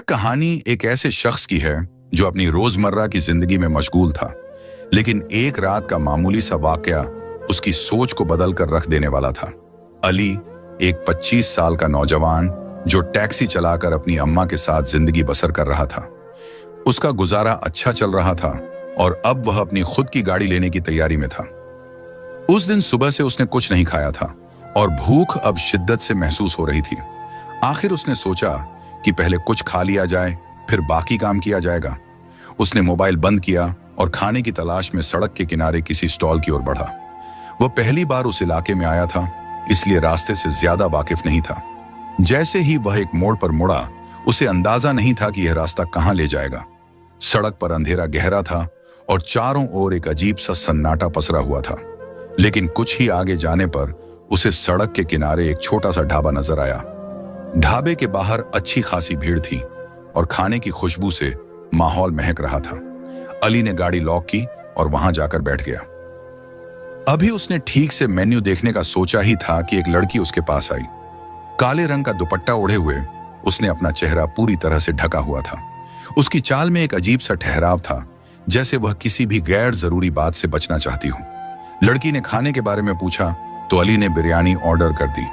कहानी एक ऐसे शख्स की है जो अपनी रोजमर्रा की जिंदगी में मशगूल था, लेकिन एक रात का मामूली सा वाकया उसकी सोच को बदल कर रख देने वाला था। अली, एक 25 साल का नौजवान जो टैक्सी चलाकर अपनी अम्मा के साथ जिंदगी बसर कर रहा था। उसका गुजारा अच्छा चल रहा था और अब वह अपनी खुद की गाड़ी लेने की तैयारी में था। उस दिन सुबह से उसने कुछ नहीं खाया था और भूख अब शिद्दत से महसूस हो रही थी। आखिर उसने सोचा कि पहले कुछ खा लिया जाए, फिर बाकी काम किया जाएगा। उसने मोबाइल बंद किया और खाने की तलाश में सड़क के किनारे किसी स्टॉल की ओर बढ़ा। वह पहली बार उस इलाके में आया था, इसलिए रास्ते से ज्यादा वाकिफ नहीं था। जैसे ही वह एक मोड़ पर मुड़ा, उसे अंदाजा नहीं था कि यह रास्ता कहां ले जाएगा। सड़क पर अंधेरा गहरा था और चारों ओर एक अजीब सा सन्नाटा पसरा हुआ था। लेकिन कुछ ही आगे जाने पर उसे सड़क के किनारे एक छोटा सा ढाबा नजर आया। ढाबे के बाहर अच्छी खासी भीड़ थी और खाने की खुशबू से माहौल महक रहा था। अली ने गाड़ी लॉक की और वहां जाकर बैठ गया। अभी उसने ठीक से मेन्यू देखने का सोचा ही था कि एक लड़की उसके पास आई। काले रंग का दुपट्टा ओढ़े हुए उसने अपना चेहरा पूरी तरह से ढका हुआ था। उसकी चाल में एक अजीब सा ठहराव था, जैसे वह किसी भी गैर जरूरी बात से बचना चाहती हो। लड़की ने खाने के बारे में पूछा तो अली ने बिरयानी ऑर्डर कर दी।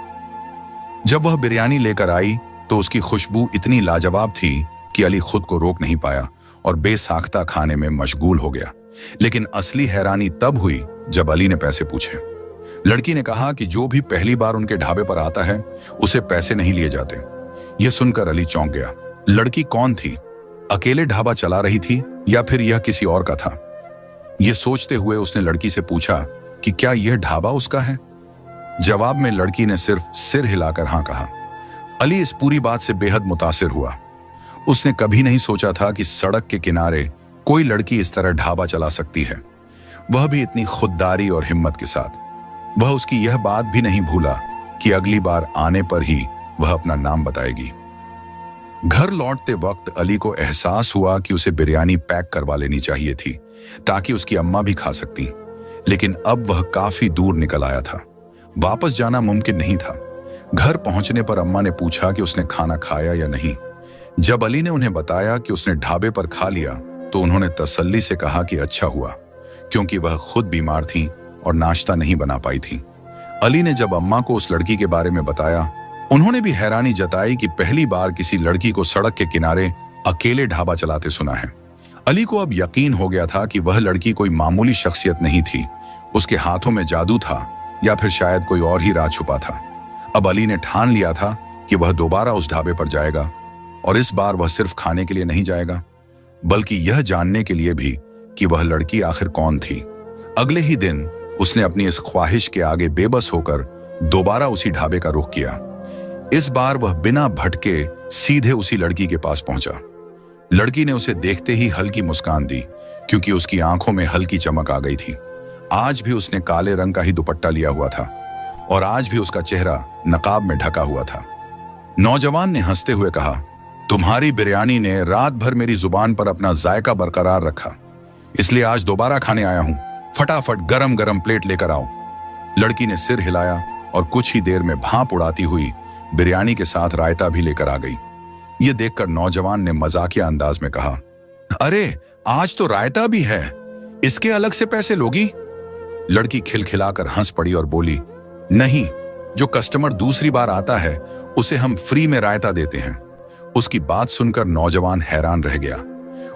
जब वह बिरयानी लेकर आई तो उसकी खुशबू इतनी लाजवाब थी कि अली खुद को रोक नहीं पाया और बेसाख्ता खाने में मशगूल हो गया। लेकिन असली हैरानी तब हुई जब अली ने पैसे पूछे। लड़की ने कहा कि जो भी पहली बार उनके ढाबे पर आता है उसे पैसे नहीं लिए जाते। यह सुनकर अली चौंक गया। लड़की कौन थी? अकेले ढाबा चला रही थी या फिर यह किसी और का था? यह सोचते हुए उसने लड़की से पूछा कि क्या यह ढाबा उसका है। जवाब में लड़की ने सिर्फ सिर हिलाकर हां कहा। अली इस पूरी बात से बेहद मुतासिर हुआ। उसने कभी नहीं सोचा था कि सड़क के किनारे कोई लड़की इस तरह ढाबा चला सकती है, वह भी इतनी खुददारी और हिम्मत के साथ। वह उसकी यह बात भी नहीं भूला कि अगली बार आने पर ही वह अपना नाम बताएगी। घर लौटते वक्त अली को एहसास हुआ कि उसे बिरयानी पैक करवा लेनी चाहिए थी ताकि उसकी अम्मा भी खा सकती, लेकिन अब वह काफी दूर निकल आया था। वापस जाना मुमकिन नहीं था। घर पहुंचने पर अम्मा ने पूछा कि उसने खाना खाया या नहीं। जब अली ने उन्हें बताया कि उसने ढाबे पर खा लिया तो उन्होंने तसल्ली से कहा कि अच्छा हुआ, क्योंकि वह खुद बीमार थी और नाश्ता नहीं बना पाई थी। अली ने जब अम्मा को उस लड़की के बारे में बताया, उन्होंने भी हैरानी जताई कि पहली बार किसी लड़की को सड़क के किनारे अकेले ढाबा चलाते सुना है। अली को अब यकीन हो गया था कि वह लड़की कोई मामूली शख्सियत नहीं थी। उसके हाथों में जादू था या फिर शायद कोई और ही राज छुपा था। अब अली ने ठान लिया था कि वह दोबारा उस ढाबे पर जाएगा और इस बार वह सिर्फ खाने के लिए नहीं जाएगा, बल्कि यह जानने के लिए भी कि वह लड़की आखिर कौन थी। अगले ही दिन उसने अपनी इस ख्वाहिश के आगे बेबस होकर दोबारा उसी ढाबे का रुख किया। इस बार वह बिना भटके सीधे उसी लड़की के पास पहुंचा। लड़की ने उसे देखते ही हल्की मुस्कान दी, क्योंकि उसकी आंखों में हल्की चमक आ गई थी। आज भी उसने काले रंग का ही दुपट्टा लिया हुआ था और आज भी उसका चेहरा नकाब में ढका हुआ था। नौजवान ने हंसते हुए कहा, तुम्हारी बिरयानी ने रात भर मेरी जुबान पर अपना जायका बरकरार रखा, इसलिए आज दोबारा खाने आया हूं। फटाफट गरम गरम प्लेट लेकर आओ। लड़की ने सिर हिलाया और कुछ ही देर में भांप उड़ाती हुई बिरयानी के साथ रायता भी लेकर आ गई। यह देखकर नौजवान ने मजाकिया अंदाज में कहा, अरे आज तो रायता भी है, इसके अलग से पैसे लोगी? लड़की खिलखिलाकर हंस पड़ी और बोली, नहीं, जो कस्टमर दूसरी बार आता है उसे हम फ्री में रायता देते हैं। उसकी बात सुनकर नौजवान हैरान रह गया।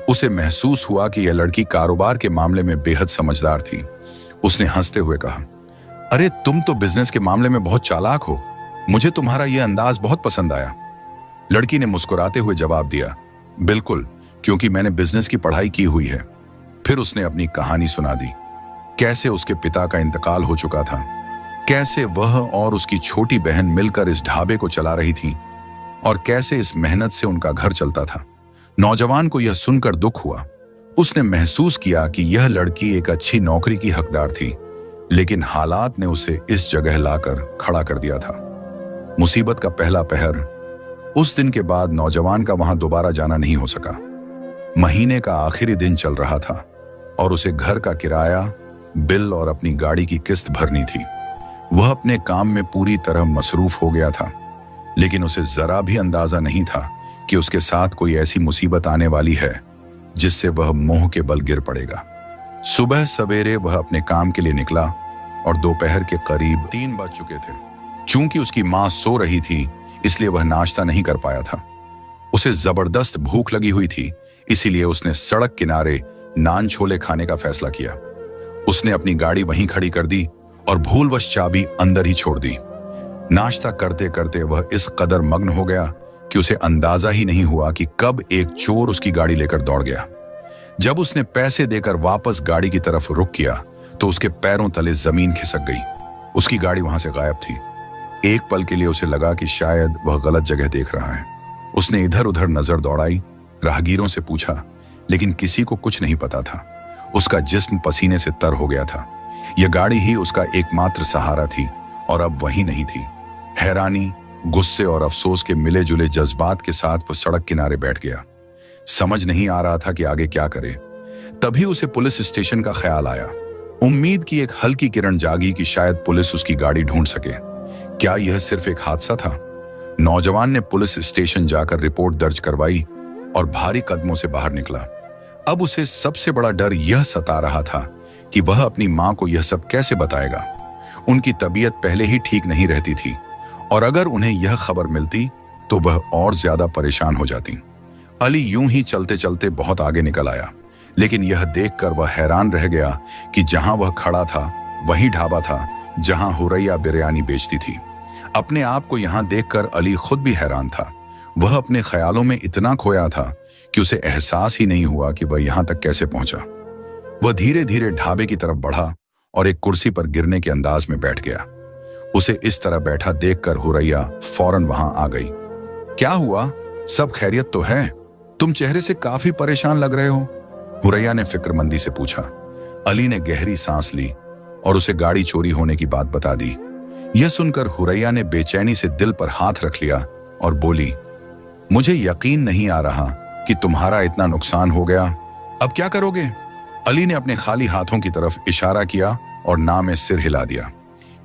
उसे महसूस हुआ कि यह लड़की कारोबार के मामले में बेहद समझदार थी। उसने हंसते हुए कहा, अरे तुम तो बिजनेस के मामले में बहुत चालाक हो, मुझे तुम्हारा यह अंदाज बहुत पसंद आया। लड़की ने मुस्कुराते हुए जवाब दिया, बिल्कुल, क्योंकि मैंने बिजनेस की पढ़ाई की हुई है। फिर उसने अपनी कहानी सुना दी, कैसे उसके पिता का इंतकाल हो चुका था, कैसे वह और उसकी छोटी बहन मिलकर इस ढाबे को चला रही थी और कैसे इस मेहनत से उनका घर चलता था। नौजवान को यह सुनकर दुख हुआ। उसने महसूस किया कि यह लड़की एक अच्छी नौकरी की हकदार थी, लेकिन हालात ने उसे इस जगह लाकर खड़ा कर दिया था। मुसीबत का पहला पहर। उस दिन के बाद नौजवान का वहां दोबारा जाना नहीं हो सका। महीने का आखिरी दिन चल रहा था और उसे घर का किराया, बिल और अपनी गाड़ी की किस्त भरनी थी। वह अपने काम में पूरी तरह मसरूफ हो गया था, लेकिन उसे जरा भी अंदाजा नहीं था कि उसके साथ कोई ऐसी मुसीबत आने वाली है जिससे वह मोह के बल गिर पड़ेगा। सुबह सवेरे वह अपने काम के लिए निकला और दोपहर के करीब 3 बज चुके थे। चूंकि उसकी मां सो रही थी, इसलिए वह नाश्ता नहीं कर पाया था। उसे जबरदस्त भूख लगी हुई थी, इसीलिए उसने सड़क किनारे नान छोले खाने का फैसला किया। उसने अपनी गाड़ी वहीं खड़ी कर दी और भूलवश चाबी अंदर ही छोड़ दी। नाश्ता करते करते वह इस कदर मग्न हो गया कि उसे अंदाजा ही नहीं हुआ कि कब एक चोर उसकी गाड़ी लेकर दौड़ गया। जब उसने पैसे देकर वापस गाड़ी की तरफ रुख किया तो उसके पैरों तले जमीन खिसक गई। उसकी गाड़ी वहां से गायब थी। एक पल के लिए उसे लगा कि शायद वह गलत जगह देख रहा है। उसने इधर उधर नजर दौड़ाई, राहगीरों से पूछा, लेकिन किसी को कुछ नहीं पता था। उसका जिस्म पसीने से तर हो गया था। यह गाड़ी ही उसका एकमात्र सहारा थी और अब वही नहीं थी। हैरानी, गुस्से और अफसोस के मिले जुले जज्बात के साथ वह सड़क किनारे बैठ गया। समझ नहीं आ रहा था कि आगे क्या करे। तभी उसे पुलिस स्टेशन का ख्याल आया। उम्मीद की एक हल्की किरण जागी कि शायद पुलिस उसकी गाड़ी ढूंढ सके। क्या यह सिर्फ एक हादसा था? नौजवान ने पुलिस स्टेशन जाकर रिपोर्ट दर्ज करवाई और भारी कदमों से बाहर निकला। अब उसे सबसे बड़ा डर यह सता रहा था कि वह अपनी मां को यह सब कैसे बताएगा। उनकी तबीयत पहले ही ठीक नहीं रहती थी और अगर उन्हें यह खबर मिलती तो वह और ज्यादा परेशान हो जाती। अली यूं ही चलते चलते बहुत आगे निकल आया, लेकिन यह देखकर वह हैरान रह गया कि जहां वह खड़ा था वही ढाबा था जहां हुरैया बिरयानी बेचती थी। अपने आप को यहां देखकर अली खुद भी हैरान था। वह अपने ख्यालों में इतना खोया था कि उसे एहसास ही नहीं हुआ कि वह यहां तक कैसे पहुंचा। वह धीरे धीरे ढाबे की तरफ बढ़ा और एक कुर्सी पर गिरने के अंदाज में बैठ गया। उसे इस तरह बैठा देखकर हुरैया फौरन वहां आ गई। क्या हुआ? सब खैरियत तो है? तुम चेहरे से काफी परेशान लग रहे हो, हुरैया ने फिक्रमंदी से पूछा। अली ने गहरी सांस ली और उसे गाड़ी चोरी होने की बात बता दी। यह सुनकर हुरैया ने बेचैनी से दिल पर हाथ रख लिया और बोली, मुझे यकीन नहीं आ रहा कि तुम्हारा इतना नुकसान हो गया। अब क्या करोगे? अली ने अपने खाली हाथों की तरफ इशारा किया और ना में सिर हिला दिया।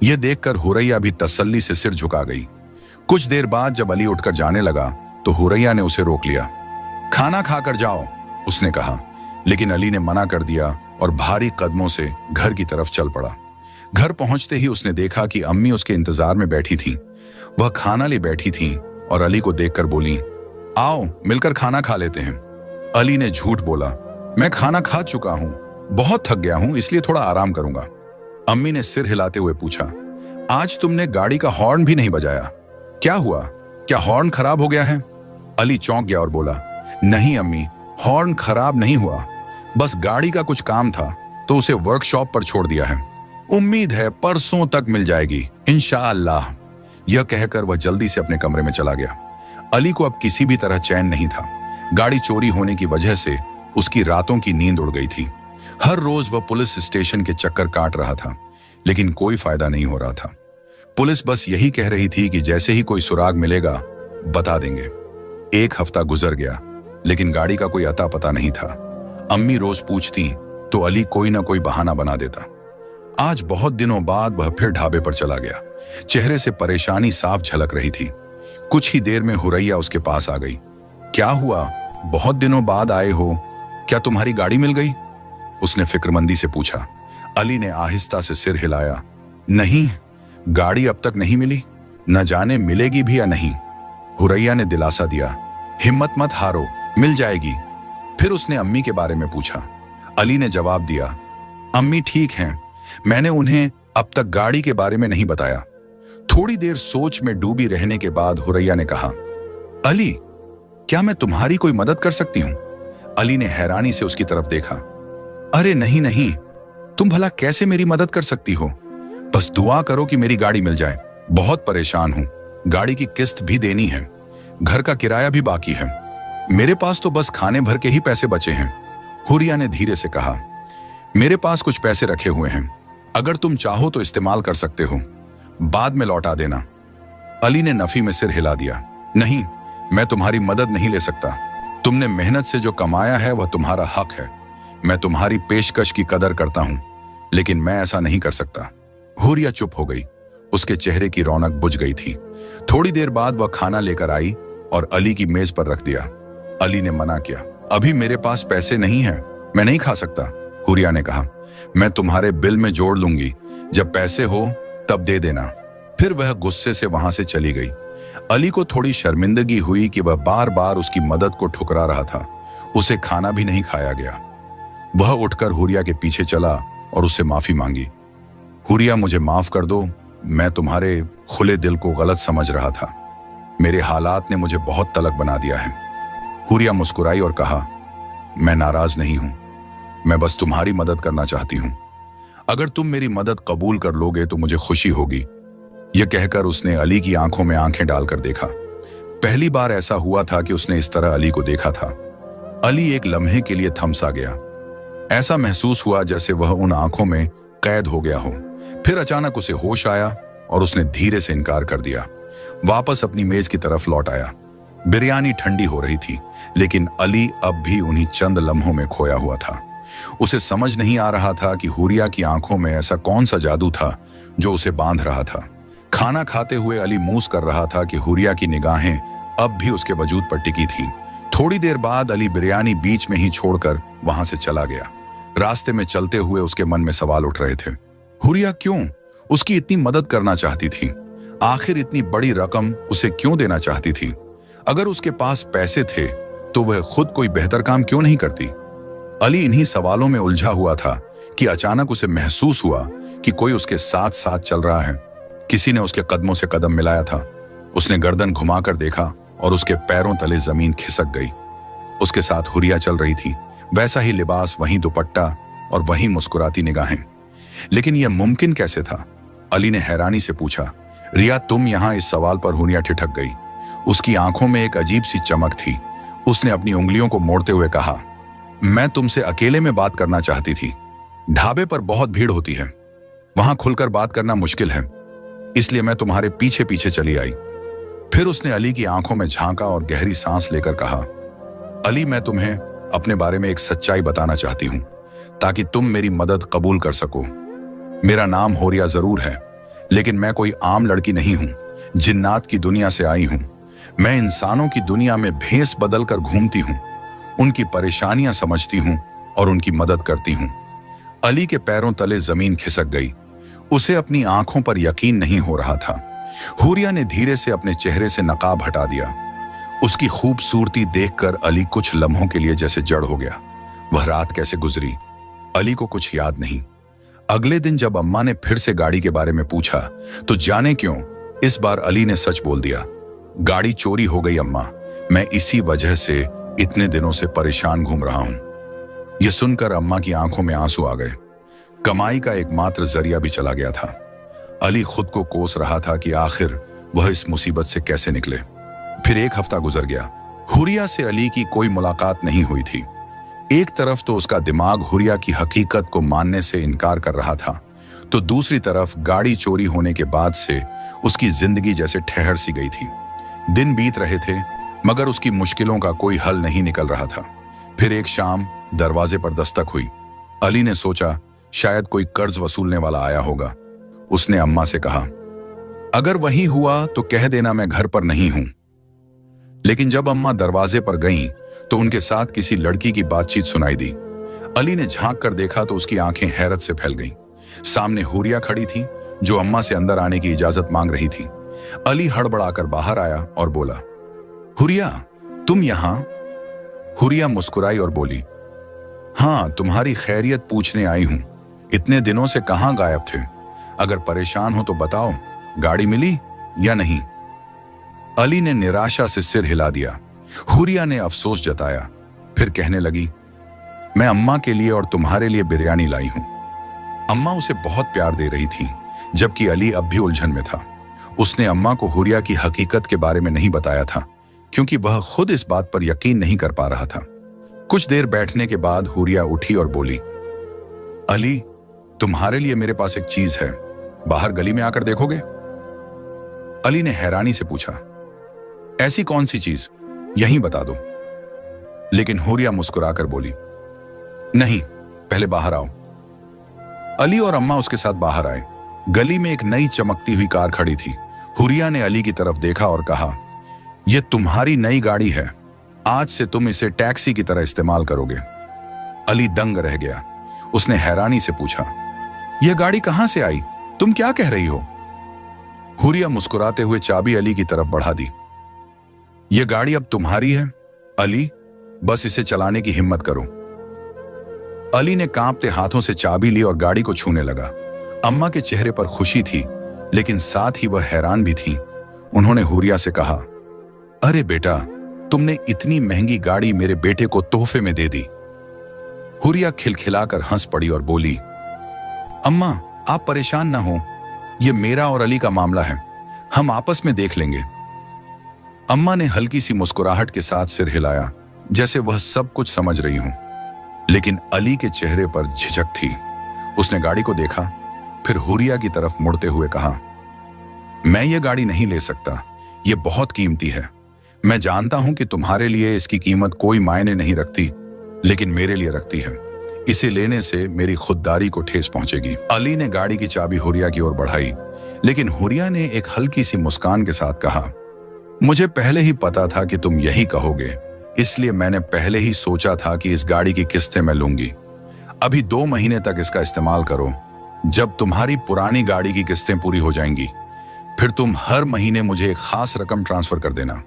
यह देखकर हुरैया भी तसल्ली से सिर झुका गई। कुछ देर बाद जब अली उठकर जाने लगा तो हुरैया ने उसे रोक लिया। खाना खाकर जाओ, उसने कहा, लेकिन अली ने मना कर दिया और भारी कदमों से घर की तरफ चल पड़ा। घर पहुंचते ही उसने देखा कि अम्मी उसके इंतजार में बैठी थीं। वह खाना ले बैठी थीं और अली को देखकर बोली, आओ मिलकर खाना खा लेते हैं। अली ने झूठ बोला, मैं खाना खा चुका हूं, बहुत थक गया हूं, इसलिए थोड़ा आराम करूंगा। अम्मी ने सिर हिलाते हुए पूछा, आज तुमने गाड़ी का हॉर्न भी नहीं बजाया, क्या हुआ? क्या हॉर्न खराब हो गया है? अली चौंक गया और बोला, नहीं अम्मी, हॉर्न खराब नहीं हुआ, बस गाड़ी का कुछ काम था तो उसे वर्कशॉप पर छोड़ दिया है। उम्मीद है परसों तक मिल जाएगी इंशाअल्लाह। यह कहकर वह जल्दी से अपने कमरे में चला गया। अली को अब किसी भी तरह चैन नहीं था। गाड़ी चोरी होने की वजह से उसकी रातों की नींद उड़ गई थी। हर रोज वह पुलिस स्टेशन के चक्कर काट रहा था, लेकिन कोई फायदा नहीं हो रहा था। पुलिस बस यही कह रही थी कि जैसे ही कोई सुराग मिलेगा बता देंगे। 1 हफ्ता गुजर गया, लेकिन गाड़ी का कोई अता पता नहीं था। अम्मी रोज पूछती तो अली कोई ना कोई बहाना बना देता। आज बहुत दिनों बाद वह फिर ढाबे पर चला गया। चेहरे से परेशानी साफ झलक रही थी। कुछ ही देर में हुरैया उसके पास आ गई। क्या हुआ? बहुत दिनों बाद आए हो, क्या तुम्हारी गाड़ी मिल गई? उसने फिक्रमंदी से पूछा। अली ने आहिस्ता से सिर हिलाया, नहीं, गाड़ी अब तक नहीं मिली, न जाने मिलेगी भी या नहीं। हुरैया ने दिलासा दिया, हिम्मत मत हारो, मिल जाएगी। फिर उसने अम्मी के बारे में पूछा। अली ने जवाब दिया, अम्मी ठीक हैं, मैंने उन्हें अब तक गाड़ी के बारे में नहीं बताया। थोड़ी देर सोच में डूबी रहने के बाद हुरैया ने कहा, अली, क्या मैं तुम्हारी कोई मदद कर सकती हूं? अली ने हैरानी से उसकी तरफ देखा। अरे नहीं नहीं, तुम भला कैसे मेरी मदद कर सकती हो? बस दुआ करो कि मेरी गाड़ी मिल जाए। बहुत परेशान हूं, गाड़ी की किस्त भी देनी है, घर का किराया भी बाकी है, मेरे पास तो बस खाने भर के ही पैसे बचे हैं। हुरैया ने धीरे से कहा, मेरे पास कुछ पैसे रखे हुए हैं, अगर तुम चाहो तो इस्तेमाल कर सकते हो, बाद में लौटा देना। अली ने नफी में सिर हिला दिया, नहीं, मैं तुम्हारी मदद नहीं ले सकता। तुमने मेहनत से जो कमाया है वह तुम्हारा हक है। मैं तुम्हारी पेशकश की कदर करता हूं, लेकिन मैं ऐसा नहीं कर सकता। हुरैया चुप हो गई। उसके चेहरे की रौनक बुझ गई थी। थोड़ी देर बाद वह खाना लेकर आई और अली की मेज पर रख दिया। अली ने मना किया, अभी मेरे पास पैसे नहीं हैं, मैं नहीं खा सकता। हुरिया ने कहा, मैं तुम्हारे बिल में जोड़ लूंगी, जब पैसे हो तब दे देना। फिर वह गुस्से से वहां से चली गई। अली को थोड़ी शर्मिंदगी हुई कि वह बार बार उसकी मदद को ठुकरा रहा था। उसे खाना भी नहीं खाया गया। वह उठकर हुरिया के पीछे चला और उससे माफी मांगी। हुरिया, मुझे माफ कर दो, मैं तुम्हारे खुले दिल को गलत समझ रहा था। मेरे हालात ने मुझे बहुत तलख बना दिया है। हुरिया मुस्कुराई और कहा, मैं नाराज नहीं हूं, मैं बस तुम्हारी मदद करना चाहती हूं। अगर तुम मेरी मदद कबूल कर लोगे तो मुझे खुशी होगी। यह कहकर उसने अली की आंखों में आंखें डालकर देखा। पहली बार ऐसा हुआ था कि उसने इस तरह अली को देखा था। अली एक लम्हे के लिए थम सा गया। ऐसा महसूस हुआ जैसे वह उन आंखों में कैद हो गया हो। फिर अचानक उसे होश आया और उसने धीरे से इनकार कर दिया। वापस अपनी मेज की तरफ लौट आया। बिरयानी ठंडी हो रही थी, लेकिन अली अब भी उन्हीं चंद लम्हों में खोया हुआ था। उसे समझ नहीं आ रहा था कि हुरिया की आंखों में ऐसा कौन सा जादू था जो उसे बांध रहा था। खाना खाते हुए अली मूस कर रहा था कि हुरिया की निगाहें अब भी उसके वजूद पर टिकी थीं। थोड़ी देर बाद अली बिरयानी बीच में ही छोड़कर वहां से चला गया। रास्ते में चलते हुए उसके मन में सवाल उठ रहे थे। हुरिया क्यों उसकी इतनी मदद करना चाहती थी? आखिर इतनी बड़ी रकम उसे क्यों देना चाहती थी? अगर उसके पास पैसे थे तो वह खुद कोई बेहतर काम क्यों नहीं करती? अली इन्हीं सवालों में उलझा हुआ था कि अचानक उसे महसूस हुआ कि कोई उसके साथ साथ चल रहा है। किसी ने उसके कदमों से कदम मिलाया था। उसने गर्दन घुमाकर देखा और उसके पैरों तले जमीन खिसक गई। उसके साथ हुरिया चल रही थी, वैसा ही लिबास, वही दुपट्टा और वही मुस्कुराती निगाहें। लेकिन यह मुमकिन कैसे था? अली ने हैरानी से पूछा, रिया तुम यहां? इस सवाल पर हुरिया ठिठक गई। उसकी आंखों में एक अजीब सी चमक थी। उसने अपनी उंगलियों को मोड़ते हुए कहा, मैं तुमसे अकेले में बात करना चाहती थी। ढाबे पर बहुत भीड़ होती है, वहां खुलकर बात करना मुश्किल है, इसलिए मैं तुम्हारे पीछे पीछे चली आई। फिर उसने अली की आंखों में झांका और गहरी सांस लेकर कहा, अली मैं तुम्हें अपने बारे में एक सच्चाई बताना चाहती हूं ताकि तुम मेरी मदद कबूल कर सको। मेरा नाम हुरिया जरूर है, लेकिन मैं कोई आम लड़की नहीं हूं। जिन्नात की दुनिया से आई हूं। मैं इंसानों की दुनिया में भेस बदल कर घूमती हूं, उनकी परेशानियां समझती हूं और उनकी मदद करती हूं। अली के पैरों तले जमीन खिसक गई। उसे अपनी आंखों पर यकीन नहीं हो रहा था। हुरिया ने धीरे से अपने चेहरे से नकाब हटा दिया। उसकी खूबसूरती देखकर अली कुछ लम्हों के लिए जैसे जड़ हो गया। वह रात कैसे गुजरी, अली को कुछ याद नहीं। अगले दिन जब अम्मा ने फिर से गाड़ी के बारे में पूछा तो जाने क्यों इस बार अली ने सच बोल दिया, गाड़ी चोरी हो गई अम्मा, मैं इसी वजह से इतने दिनों से परेशान घूम रहा हूं। यह सुनकर अम्मा की आंखों में आंसू आ गए। कमाई का एकमात्र जरिया भी चला गया था। अली खुद को कोस रहा था कि आखिर वह इस मुसीबत से कैसे निकले। फिर एक हफ्ता गुजर गया। हुरिया से अली की कोई मुलाकात नहीं हुई थी। एक तरफ तो उसका दिमाग हुरिया की हकीकत को मानने से इनकार कर रहा था, तो दूसरी तरफ गाड़ी चोरी होने के बाद से उसकी जिंदगी जैसे ठहर सी गई थी। दिन बीत रहे थे मगर उसकी मुश्किलों का कोई हल नहीं निकल रहा था। फिर एक शाम दरवाजे पर दस्तक हुई। अली ने सोचा शायद कोई कर्ज वसूलने वाला आया होगा। उसने अम्मा से कहा, अगर वही हुआ तो कह देना मैं घर पर नहीं हूं। लेकिन जब अम्मा दरवाजे पर गईं तो उनके साथ किसी लड़की की बातचीत सुनाई दी। अली ने झांक कर देखा तो उसकी आंखें हैरत से फैल गईं। सामने हुरिया खड़ी थी जो अम्मा से अंदर आने की इजाजत मांग रही थी। अली हड़बड़ाकर बाहर आया और बोला, हुरिया तुम यहां? हुरिया मुस्कुराई और बोली, हां तुम्हारी खैरियत पूछने आई हूं। इतने दिनों से कहां गायब थे? अगर परेशान हो तो बताओ, गाड़ी मिली या नहीं? अली ने निराशा से सिर हिला दिया। हुरिया ने अफसोस जताया, फिर कहने लगी, मैं अम्मा के लिए और तुम्हारे लिए बिरयानी लाई हूं। अम्मा उसे बहुत प्यार दे रही थी, जबकि अली अब भी उलझन में था। उसने अम्मा को हुरिया की हकीकत के बारे में नहीं बताया था, क्योंकि वह खुद इस बात पर यकीन नहीं कर पा रहा था। कुछ देर बैठने के बाद हुरिया उठी और बोली, अली तुम्हारे लिए मेरे पास एक चीज है, बाहर गली में आकर देखोगे? अली ने हैरानी से पूछा, ऐसी कौन सी चीज, यहीं बता दो। लेकिन हुरिया मुस्कुराकर बोली, नहीं पहले बाहर आओ। अली और अम्मा उसके साथ बाहर आए। गली में एक नई चमकती हुई कार खड़ी थी। हुरिया ने अली की तरफ देखा और कहा, ये तुम्हारी नई गाड़ी है, आज से तुम इसे टैक्सी की तरह इस्तेमाल करोगे। अली दंग रह गया। उसने हैरानी से पूछा, यह गाड़ी कहां से आई? तुम क्या कह रही हो? हुरिया मुस्कुराते हुए चाबी अली की तरफ बढ़ा दी। यह गाड़ी अब तुम्हारी है अली, बस इसे चलाने की हिम्मत करो। अली ने कांपते हाथों से चाबी ली और गाड़ी को छूने लगा। अम्मा के चेहरे पर खुशी थी, लेकिन साथ ही वह हैरान भी थी। उन्होंने हुरिया से कहा, अरे बेटा, तुमने इतनी महंगी गाड़ी मेरे बेटे को तोहफे में दे दी। हुरिया खिलखिलाकर हंस पड़ी और बोली, अम्मा आप परेशान ना हो, यह मेरा और अली का मामला है, हम आपस में देख लेंगे। अम्मा ने हल्की सी मुस्कुराहट के साथ सिर हिलाया, जैसे वह सब कुछ समझ रही हूं, लेकिन अली के चेहरे पर झिझक थी। उसने गाड़ी को देखा, फिर हुरिया की तरफ मुड़ते हुए कहा, मैं ये गाड़ी नहीं ले सकता, ये बहुत कीमती है। मैं जानता हूं कि तुम्हारे लिए इसकी कीमत कोई मायने नहीं रखती, लेकिन मेरे लिए रखती है। इसे लेने से मेरी खुददारी को ठेस पहुंचेगी। अली ने गाड़ी की चाबी हुरिया की ओर बढ़ाई, लेकिन हुरिया ने एक हल्की सी मुस्कान के साथ कहा, मुझे पहले ही पता था कि तुम यही कहोगे, इसलिए मैंने पहले ही सोचा था कि इस गाड़ी की किस्तें मैं लूंगी। अभी 2 महीने तक इसका इस्तेमाल करो। जब तुम्हारी पुरानी गाड़ी की किस्तें पूरी हो जाएंगी, फिर तुम हर महीने मुझे एक खास रकम ट्रांसफर कर देना।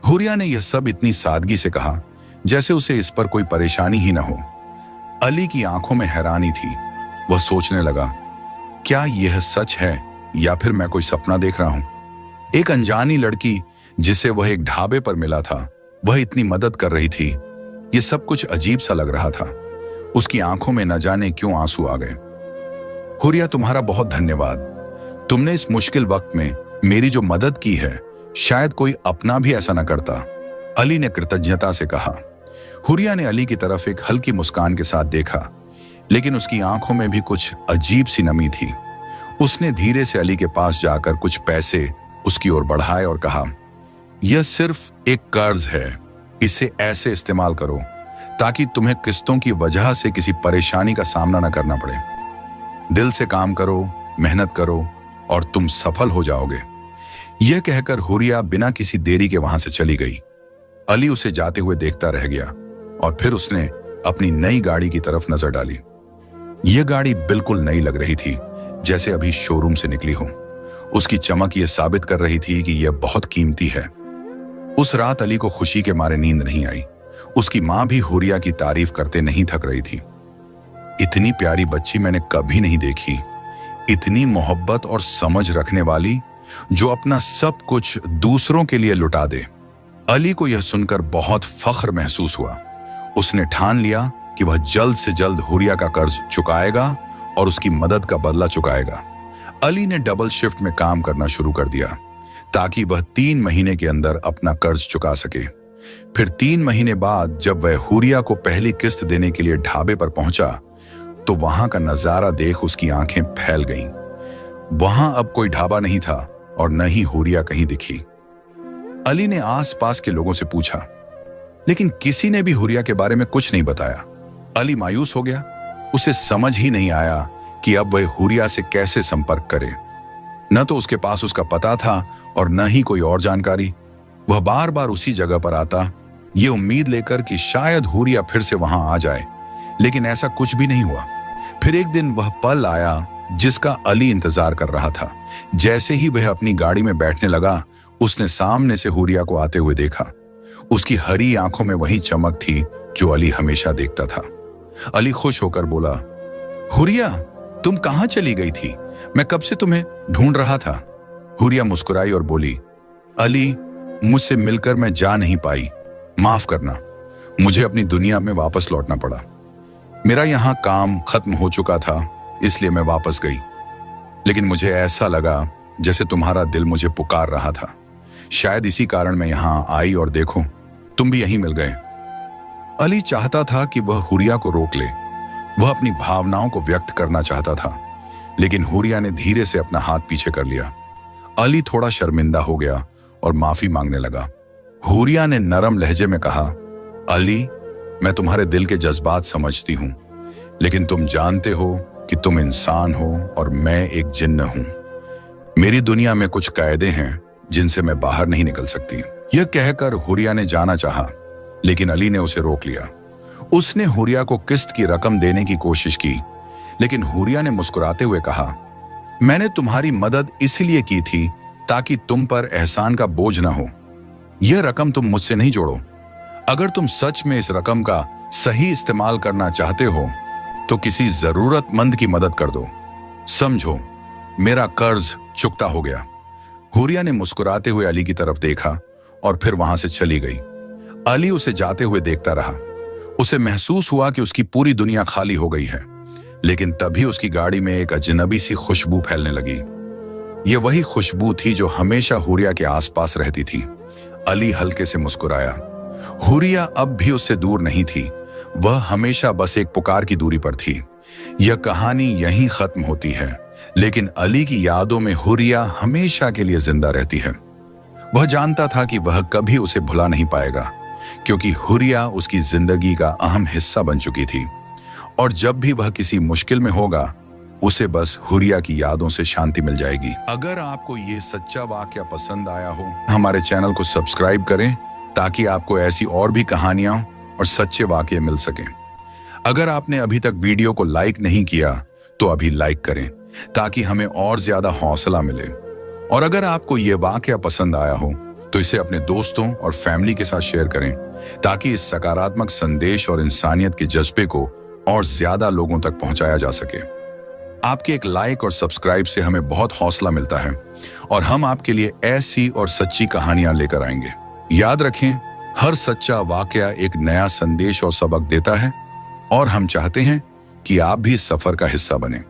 हुरिया ने यह सब इतनी सादगी से कहा, जैसे उसे इस पर कोई परेशानी ही ना हो। अली की आंखों में हैरानी थी। वह सोचने लगा, क्या यह सच है या फिर मैं कोई सपना देख रहा हूं? एक अनजानी लड़की जिसे वह एक ढाबे पर मिला था, वह इतनी मदद कर रही थी। यह सब कुछ अजीब सा लग रहा था। उसकी आंखों में न जाने क्यों आंसू आ गए। हुरिया, तुम्हारा बहुत धन्यवाद। तुमने इस मुश्किल वक्त में मेरी जो मदद की है, शायद कोई अपना भी ऐसा न करता। अली ने कृतज्ञता से कहा। हुरिया ने अली की तरफ एक हल्की मुस्कान के साथ देखा, लेकिन उसकी आंखों में भी कुछ अजीब सी नमी थी। उसने धीरे से अली के पास जाकर कुछ पैसे उसकी ओर बढ़ाए और कहा, यह सिर्फ एक कर्ज है, इसे ऐसे इस्तेमाल करो ताकि तुम्हें किस्तों की वजह से किसी परेशानी का सामना न करना पड़े। दिल से काम करो, मेहनत करो और तुम सफल हो जाओगे। यह कहकर हुरिया बिना किसी देरी के वहां से चली गई। अली उसे जाते हुए देखता रह गया और फिर उसने अपनी नई गाड़ी की तरफ नजर डाली। यह गाड़ी बिल्कुल नई लग रही थी, जैसे अभी शोरूम से निकली हो। उसकी चमक यह साबित कर रही थी कि यह बहुत कीमती है। उस रात अली को खुशी के मारे नींद नहीं आई। उसकी मां भी हुरिया की तारीफ करते नहीं थक रही थी। इतनी प्यारी बच्ची मैंने कभी नहीं देखी, इतनी मोहब्बत और समझ रखने वाली, जो अपना सब कुछ दूसरों के लिए लुटा दे। अली को यह सुनकर बहुत फख्र महसूस हुआ। उसने ठान लिया कि वह जल्द से जल्द हुरिया का कर्ज चुकाएगा और उसकी मदद का बदला चुकाएगा। अली ने डबल शिफ्ट में काम करना शुरू कर दिया ताकि वह 3 महीने के अंदर अपना कर्ज चुका सके। फिर 3 महीने बाद जब वह हुरिया को पहली किस्त देने के लिए ढाबे पर पहुंचा, तो वहां का नजारा देख उसकी आंखें फैल गईं। वहां अब कोई ढाबा नहीं था और न ही हुरिया कहीं दिखी। अली ने आसपास के लोगों से पूछा, लेकिन किसी ने भी हुरिया के बारे में कुछ नहीं बताया। अली मायूस हो गया। उसे समझ ही नहीं आया कि अब वह हुरिया से कैसे संपर्क करे। न तो उसके पास उसका पता था और न ही कोई और जानकारी। वह बार बार उसी जगह पर आता, ये उम्मीद लेकर कि शायद हुरिया फिर से वहां आ जाए, लेकिन ऐसा कुछ भी नहीं हुआ। फिर एक दिन वह पल आया जिसका अली इंतजार कर रहा था। जैसे ही वह अपनी गाड़ी में बैठने लगा, उसने सामने से हुरिया को आते हुए देखा। उसकी हरी आंखों में वही चमक थी जो अली हमेशा देखता था। अली खुश होकर बोला, हुरिया, तुम कहां चली गई थी? मैं कब से तुम्हें ढूंढ रहा था। हुरिया मुस्कुराई और बोली, अली, मुझसे मिलकर मैं जा नहीं पाई, माफ करना। मुझे अपनी दुनिया में वापस लौटना पड़ा। मेरा यहां काम खत्म हो चुका था, इसलिए मैं वापस गई। लेकिन मुझे ऐसा लगा जैसे तुम्हारा दिल मुझे पुकार रहा था। शायद इसी कारण मैं यहां आई और देखो, तुम भी यहीं मिल गए। अली चाहता था कि वह हुरिया को रोक ले। वह अपनी भावनाओं को व्यक्त करना चाहता था, लेकिन हुरिया ने धीरे से अपना हाथ पीछे कर लिया। अली थोड़ा शर्मिंदा हो गया और माफी मांगने लगा। हुरिया ने नरम लहजे में कहा, अली, मैं तुम्हारे दिल के जज्बात समझती हूं, लेकिन तुम जानते हो कि तुम इंसान हो और मैं एक जिन्न हूं। मेरी दुनिया में कुछ कायदे हैं जिनसे मैं बाहर नहीं निकल सकती। यह कहकर हुरिया ने जाना चाहा, लेकिन अली ने उसे रोक लिया। उसने हुरिया को किस्त की रकम देने की कोशिश की, लेकिन हुरिया ने मुस्कुराते हुए कहा, मैंने तुम्हारी मदद इसलिए की थी ताकि तुम पर एहसान का बोझ ना हो। यह रकम तुम मुझसे नहीं जोड़ो। अगर तुम सच में इस रकम का सही इस्तेमाल करना चाहते हो तो किसी जरूरतमंद की मदद कर दो। समझो, मेरा कर्ज चुकता हो गया। हुरिया ने मुस्कुराते हुए अली की तरफ देखा और फिर वहां से चली गई। अली उसे जाते हुए देखता रहा। उसे महसूस हुआ कि उसकी पूरी दुनिया खाली हो गई है। लेकिन तभी उसकी गाड़ी में एक अजनबी सी खुशबू फैलने लगी। यह वही खुशबू थी जो हमेशा हुरिया के आसपास रहती थी। अली हल्के से मुस्कुराया। हुरिया अब भी उससे दूर नहीं थी, वह हमेशा बस एक पुकार की दूरी पर थी। यह कहानी यहीं खत्म होती है, लेकिन अली की यादों में हुरिया हमेशा के लिए जिंदा रहती है। वह जानता था कि वह कभी उसे भुला नहीं पाएगा, क्योंकि हुरिया उसकी जिंदगी का अहम हिस्सा बन चुकी थी। और जब भी वह किसी मुश्किल में होगा, उसे बस हुरिया की यादों से शांति मिल जाएगी। अगर आपको ये सच्चा वाकया पसंद आया हो, हमारे चैनल को सब्सक्राइब करें ताकि आपको ऐसी और भी कहानियां और सच्चे वाकये मिल सकें। अगर आपने अभी तक वीडियो को लाइक नहीं किया तो अभी लाइक करें ताकि हमें और ज्यादा हौसला मिले। और अगर आपको ये वाकया पसंद आया हो तो इसे अपने दोस्तों और फैमिली के साथ शेयर करें ताकि इस सकारात्मक संदेश और इंसानियत के जज्बे को और ज्यादा लोगों तक पहुंचाया जा सके। आपके एक लाइक और सब्सक्राइब से हमें बहुत हौसला मिलता है और हम आपके लिए ऐसी और सच्ची कहानियां लेकर आएंगे। याद रखें, हर सच्चा वाकया एक नया संदेश और सबक देता है और हम चाहते हैं कि आप भी इस सफर का हिस्सा बने।